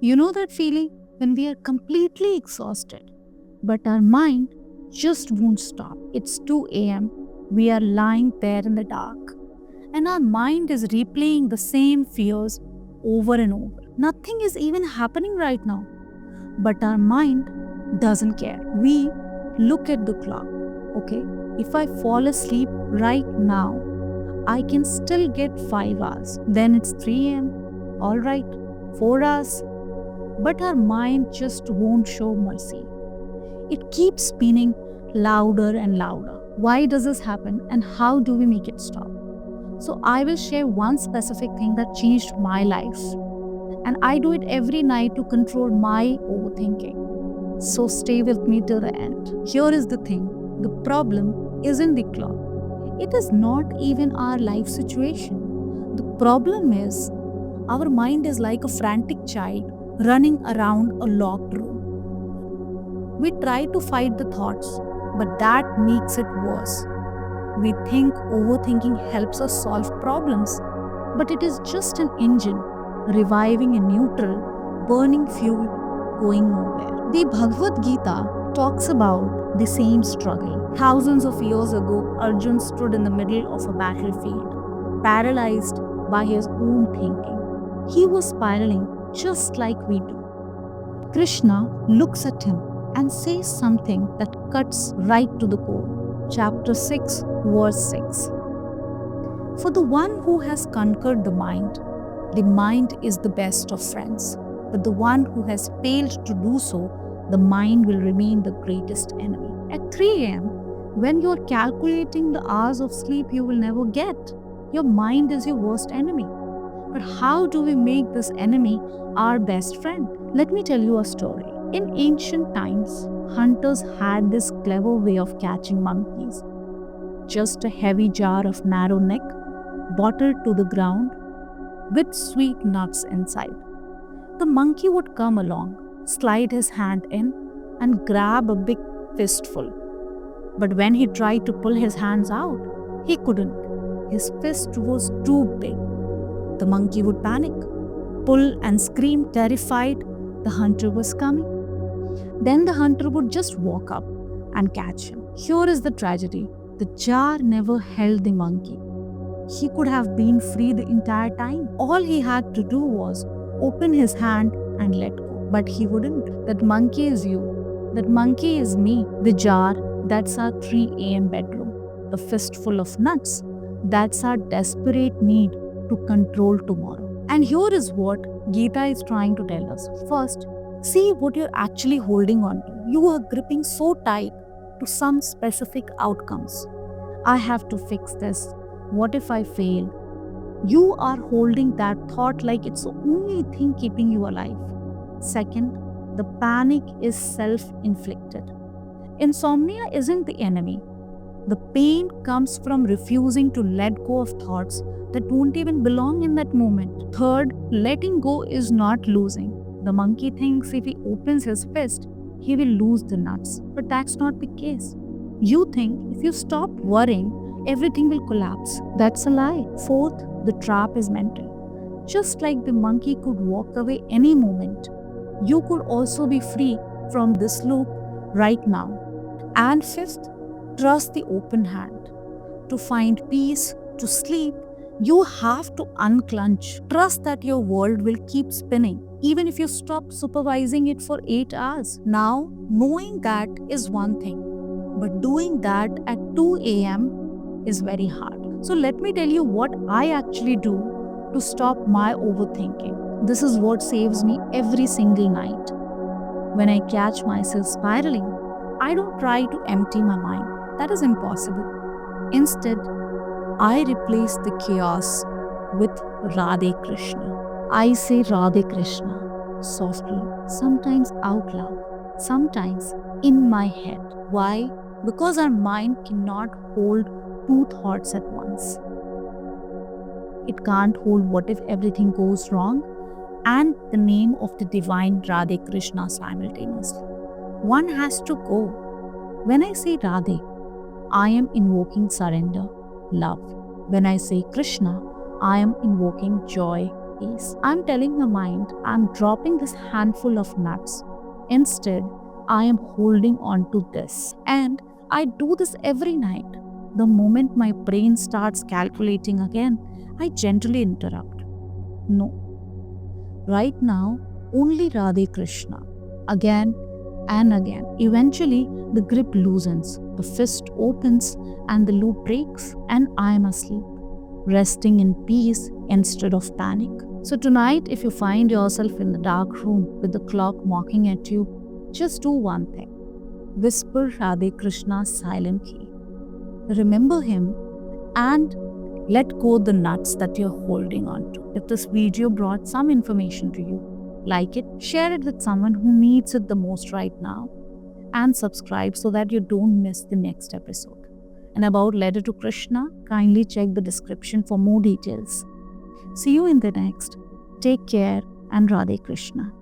You know that feeling when we are completely exhausted, but our mind just won't stop. It's 2 a.m. We are lying there in the dark, and our mind is replaying the same fears over and over. Nothing is even happening right now, but our mind doesn't care. We look at the clock. Okay, if I fall asleep right now, I can still get 5 hours. Then it's 3 a.m. All right, 4 hours. But our mind just won't show mercy. It keeps spinning louder and louder. Why does this happen and how do we make it stop? So, I will share one specific thing that changed my life. And I do it every night to control my overthinking. So, stay with me till the end. Here is the thing, the problem isn't the clock, it is not even our life situation. The problem is our mind is like a frantic child running around a locked room. We try to fight the thoughts, but that makes it worse. We think overthinking helps us solve problems, but it is just an engine reviving in neutral, burning fuel, going nowhere. The Bhagavad Gita talks about the same struggle. Thousands of years ago, Arjun stood in the middle of a battlefield, paralyzed by his own thinking. He was spiraling just like we do. Krishna looks at him and says something that cuts right to the core. Chapter 6, verse 6. For the one who has conquered the mind is the best of friends. But the one who has failed to do so, the mind will remain the greatest enemy. At 3 a.m., when you are calculating the hours of sleep you will never get, your mind is your worst enemy. But how do we make this enemy our best friend? Let me tell you a story. In ancient times, hunters had this clever way of catching monkeys. Just a heavy jar of narrow neck, bottled to the ground, with sweet nuts inside. The monkey would come along, slide his hand in, and grab a big fistful. But when he tried to pull his hands out, he couldn't. His fist was too big. The monkey would panic, pull and scream terrified the hunter was coming. Then the hunter would just walk up and catch him. Here is the tragedy. The jar never held the monkey. He could have been free the entire time. All he had to do was open his hand and let go. But he wouldn't. That monkey is you. That monkey is me. The jar, that's our 3 a.m. bedroom. The fistful of nuts, that's our desperate need to control tomorrow. And here is what Gita is trying to tell us. First, see what you're actually holding on to. You are gripping so tight to some specific outcomes. I have to fix this. What if I fail? You are holding that thought like it's the only thing keeping you alive. Second, the panic is self-inflicted. Insomnia isn't the enemy. The pain comes from refusing to let go of thoughts that don't even belong in that moment. Third, letting go is not losing. The monkey thinks if he opens his fist, he will lose the nuts. But that's not the case. You think if you stop worrying, everything will collapse. That's a lie. Fourth, the trap is mental. Just like the monkey could walk away any moment, you could also be free from this loop right now. And fifth, trust the open hand. To find peace, to sleep, you have to unclench. Trust that your world will keep spinning, even if you stop supervising it for 8 hours. Now, knowing that is one thing, but doing that at 2 a.m. is very hard. So, let me tell you what I actually do to stop my overthinking. This is what saves me every single night. When I catch myself spiraling, I don't try to empty my mind. That is impossible. Instead, I replace the chaos with Radhe Krishna. I say Radhe Krishna softly, sometimes out loud, sometimes in my head. Why? Because our mind cannot hold two thoughts at once. It can't hold what if everything goes wrong and the name of the divine Radhe Krishna simultaneously. One has to go. When I say Radhe, I am invoking surrender, love. When I say Krishna, I am invoking joy, peace. I'm telling my mind, I'm dropping this handful of nuts. Instead, I am holding on to this. And I do this every night. The moment my brain starts calculating again, I gently interrupt. No. Right now, only Radhe Krishna. Again and again. Eventually, the grip loosens, the fist opens, and the loop breaks, and I am asleep, resting in peace instead of panic. So, tonight, if you find yourself in the dark room with the clock mocking at you, just do one thing: whisper Radhe Krishna's silent key. Remember him and let go the nuts that you're holding on to. If this video brought some information to you, like it, share it with someone who needs it the most right now, and subscribe so that you don't miss the next episode. And about Letter to Krishna, kindly check the description for more details. See you in the next. Take care and Radhe Krishna.